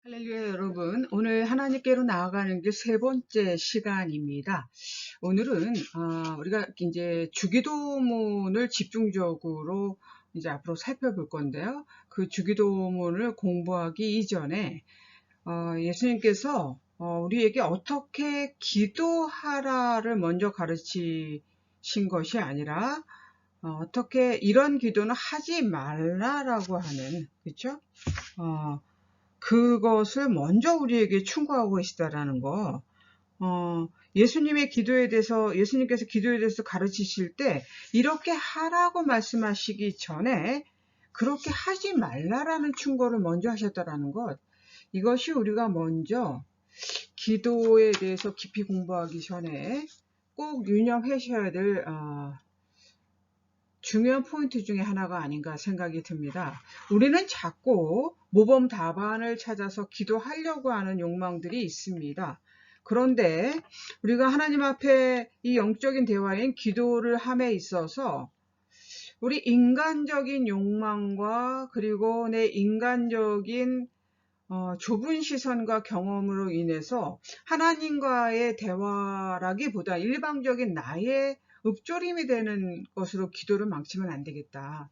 할렐루야 여러분, 오늘 하나님께로 나아가는 게 세 번째 시간입니다. 오늘은 우리가 이제 주기도문을 집중적으로 이제 앞으로 살펴볼 건데요. 그 주기도문을 공부하기 이전에 예수님께서 우리에게 어떻게 기도하라를 먼저 가르치신 것이 아니라 어떻게 이런 기도는 하지 말라라고 하는, 그렇죠? 그것을 먼저 우리에게 충고하고 계시다라는 거. 예수님의 기도에 대해서, 예수님께서 기도에 대해서 가르치실 때 이렇게 하라고 말씀하시기 전에 그렇게 하지 말라라는 충고를 먼저 하셨다라는 것. 이것이 우리가 먼저 기도에 대해서 깊이 공부하기 전에 꼭 유념하셔야 될 중요한 포인트 중에 하나가 아닌가 생각이 듭니다. 우리는 자꾸 모범 답안을 찾아서 기도하려고 하는 욕망들이 있습니다. 그런데 우리가 하나님 앞에 이 영적인 대화인 기도를 함에 있어서 우리 인간적인 욕망과 그리고 내 인간적인 좁은 시선과 경험으로 인해서 하나님과의 대화라기보다 일방적인 나의 읊조림이 되는 것으로 기도를 망치면 안 되겠다.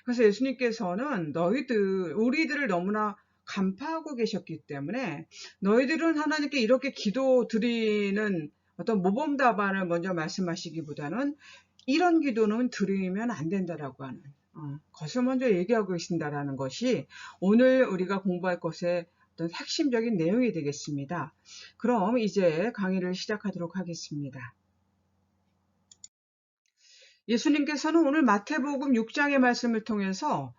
그래서 예수님께서는 우리들을 너무나 간파하고 계셨기 때문에 너희들은 하나님께 이렇게 기도 드리는 어떤 모범 답안을 먼저 말씀하시기보다는 이런 기도는 드리면 안 된다라고 하는 것을 먼저 얘기하고 계신다라는 것이 오늘 우리가 공부할 것의 어떤 핵심적인 내용이 되겠습니다. 그럼 이제 강의를 시작하도록 하겠습니다. 예수님께서는 오늘 마태복음 6장의 말씀을 통해서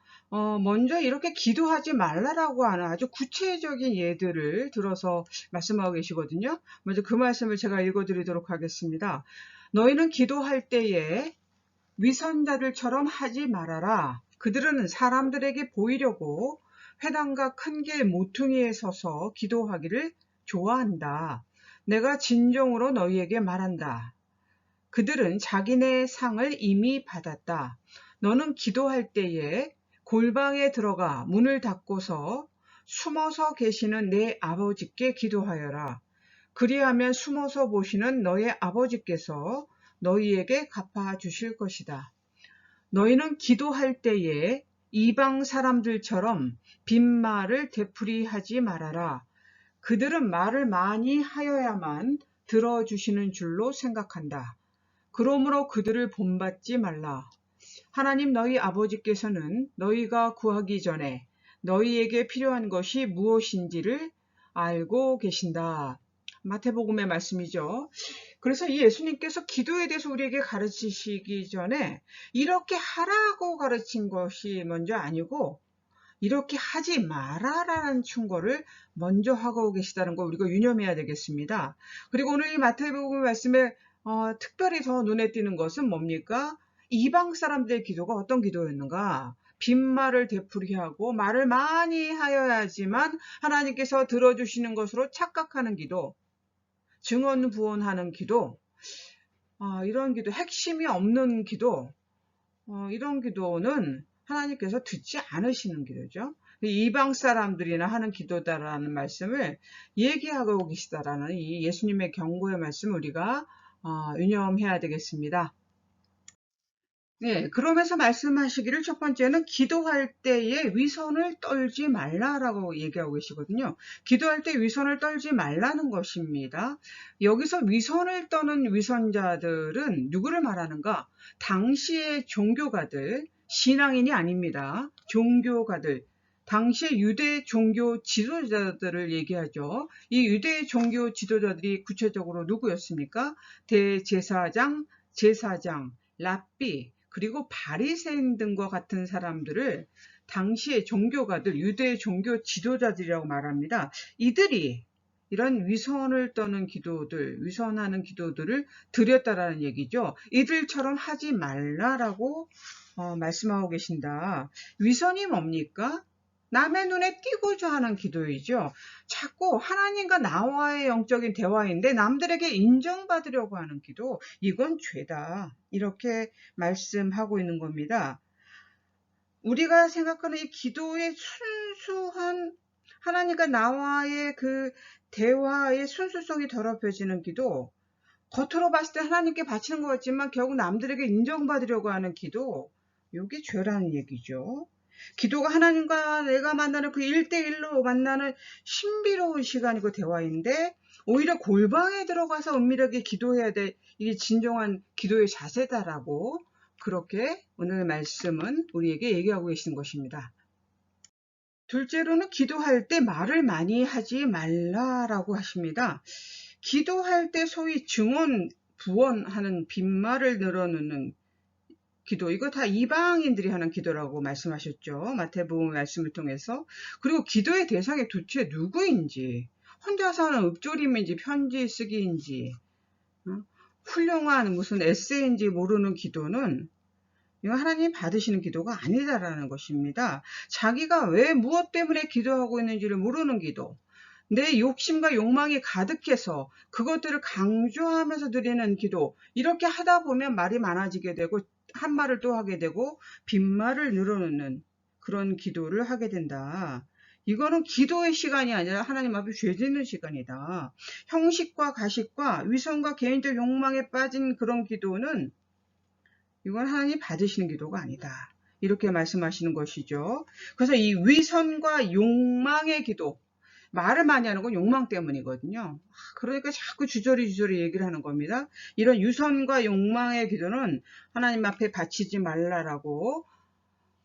먼저 이렇게 기도하지 말라라고 하는 아주 구체적인 예들을 들어서 말씀하고 계시거든요. 먼저 그 말씀을 제가 읽어드리도록 하겠습니다. 너희는 기도할 때에 위선자들처럼 하지 말아라. 그들은 사람들에게 보이려고 회당과 큰 길 모퉁이에 서서 기도하기를 좋아한다. 내가 진정으로 너희에게 말한다. 그들은 자기네 상을 이미 받았다. 너는 기도할 때에 골방에 들어가 문을 닫고서 숨어서 계시는 내 아버지께 기도하여라. 그리하면 숨어서 보시는 너의 아버지께서 너희에게 갚아주실 것이다. 너희는 기도할 때에 이방 사람들처럼 빈말을 되풀이하지 말아라. 그들은 말을 많이 하여야만 들어주시는 줄로 생각한다. 그러므로 그들을 본받지 말라. 하나님 너희 아버지께서는 너희가 구하기 전에 너희에게 필요한 것이 무엇인지를 알고 계신다. 마태복음의 말씀이죠. 그래서 이 예수님께서 기도에 대해서 우리에게 가르치시기 전에 이렇게 하라고 가르친 것이 먼저 아니고 이렇게 하지 마라라는 충고를 먼저 하고 계시다는 걸 우리가 유념해야 되겠습니다. 그리고 오늘 이 마태복음 말씀에 특별히 더 눈에 띄는 것은 뭡니까? 이방 사람들의 기도가 어떤 기도였는가? 빈말을 되풀이하고 말을 많이 하여야지만 하나님께서 들어주시는 것으로 착각하는 기도, 증언부언하는 기도, 이런 기도, 핵심이 없는 기도, 이런 기도는 하나님께서 듣지 않으시는 기도죠. 이방 사람들이나 하는 기도다라는 말씀을 얘기하고 계시다라는 이 예수님의 경고의 말씀 우리가 유념해야 되겠습니다. 네, 그러면서 말씀하시기를 첫 번째는 기도할 때에 위선을 떨지 말라라고 얘기하고 계시거든요. 기도할 때 위선을 떨지 말라는 것입니다. 여기서 위선을 떠는 위선자들은 누구를 말하는가? 당시의 종교가들, 신앙인이 아닙니다. 종교가들. 당시의 유대 종교 지도자들을 얘기하죠. 이 유대 종교 지도자들이 구체적으로 누구였습니까? 대제사장, 제사장, 랍비, 그리고 바리새인 등과 같은 사람들을 당시의 종교가들, 유대 종교 지도자들이라고 말합니다. 이들이 이런 위선을 떠는 기도들, 위선하는 기도들을 드렸다라는 얘기죠. 이들처럼 하지 말라라고 말씀하고 계신다. 위선이 뭡니까? 남의 눈에 띄고자 하는 기도이죠. 자꾸 하나님과 나와의 영적인 대화인데 남들에게 인정받으려고 하는 기도, 이건 죄다. 이렇게 말씀하고 있는 겁니다. 우리가 생각하는 이 기도의 순수한 하나님과 나와의 그 대화의 순수성이 더럽혀지는 기도, 겉으로 봤을 때 하나님께 바치는 것 같지만 결국 남들에게 인정받으려고 하는 기도, 이게 죄라는 얘기죠. 기도가 하나님과 내가 만나는 그 1대1로 만나는 신비로운 시간이고 대화인데, 오히려 골방에 들어가서 은밀하게 기도해야 돼. 이게 진정한 기도의 자세다라고 그렇게 오늘 말씀은 우리에게 얘기하고 계시는 것입니다. 둘째로는 기도할 때 말을 많이 하지 말라라고 하십니다. 기도할 때 소위 증언, 부언하는 빈말을 늘어놓는 기도, 이거 다 이방인들이 하는 기도라고 말씀하셨죠. 마태복음 말씀을 통해서. 그리고 기도의 대상이 도대체 누구인지, 혼자서 하는 읊조림인지 편지 쓰기인지, 훌륭한 무슨 에세이인지 모르는 기도는 이거 하나님 받으시는 기도가 아니다라는 것입니다. 자기가 왜 무엇 때문에 기도하고 있는지를 모르는 기도, 내 욕심과 욕망이 가득해서 그것들을 강조하면서 드리는 기도, 이렇게 하다 보면 말이 많아지게 되고 한 말을 또 하게 되고 빈말을 늘어놓는 그런 기도를 하게 된다. 이거는 기도의 시간이 아니라 하나님 앞에 죄 짓는 시간이다. 형식과 가식과 위선과 개인적 욕망에 빠진 그런 기도는 이건 하나님 받으시는 기도가 아니다. 이렇게 말씀하시는 것이죠. 그래서 이 위선과 욕망의 기도, 말을 많이 하는 건 욕망 때문이거든요. 그러니까 자꾸 주저리 얘기를 하는 겁니다. 이런 유선과 욕망의 기도는 하나님 앞에 바치지 말라라고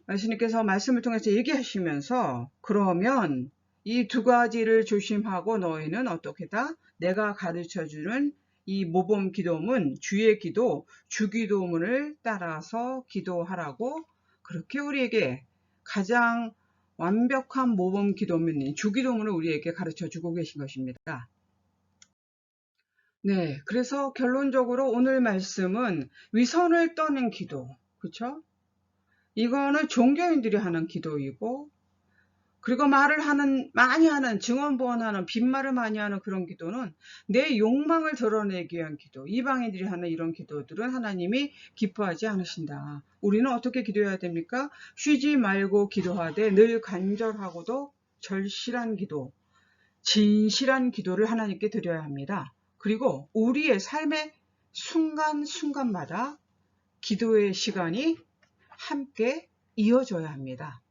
예수님께서 말씀을 통해서 얘기하시면서, 그러면 이 두 가지를 조심하고 너희는 어떻게다? 내가 가르쳐주는 이 모범 기도문, 주의 기도, 주기도문을 따라서 기도하라고 그렇게 우리에게 가장 완벽한 모범 기도문인 주기도문을 우리에게 가르쳐주고 계신 것입니다. 네, 그래서 결론적으로 오늘 말씀은 위선을 떠는 기도, 그렇죠? 이거는 종교인들이 하는 기도이고, 그리고 많이 하는, 증언부언하는, 빈말을 많이 하는 그런 기도는 내 욕망을 드러내기 위한 기도, 이방인들이 하는 이런 기도들은 하나님이 기뻐하지 않으신다. 우리는 어떻게 기도해야 됩니까? 쉬지 말고 기도하되 늘 간절하고도 절실한 기도, 진실한 기도를 하나님께 드려야 합니다. 그리고 우리의 삶의 순간순간마다 기도의 시간이 함께 이어져야 합니다.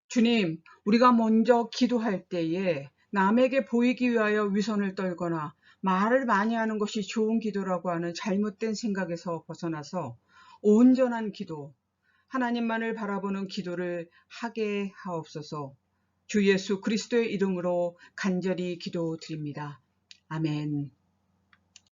주님, 우리가 먼저 기도할 때에 남에게 보이기 위하여 위선을 떨거나 말을 많이 하는 것이 좋은 기도라고 하는 잘못된 생각에서 벗어나서 온전한 기도, 하나님만을 바라보는 기도를 하게 하옵소서. 주 예수 그리스도의 이름으로 간절히 기도드립니다. 아멘.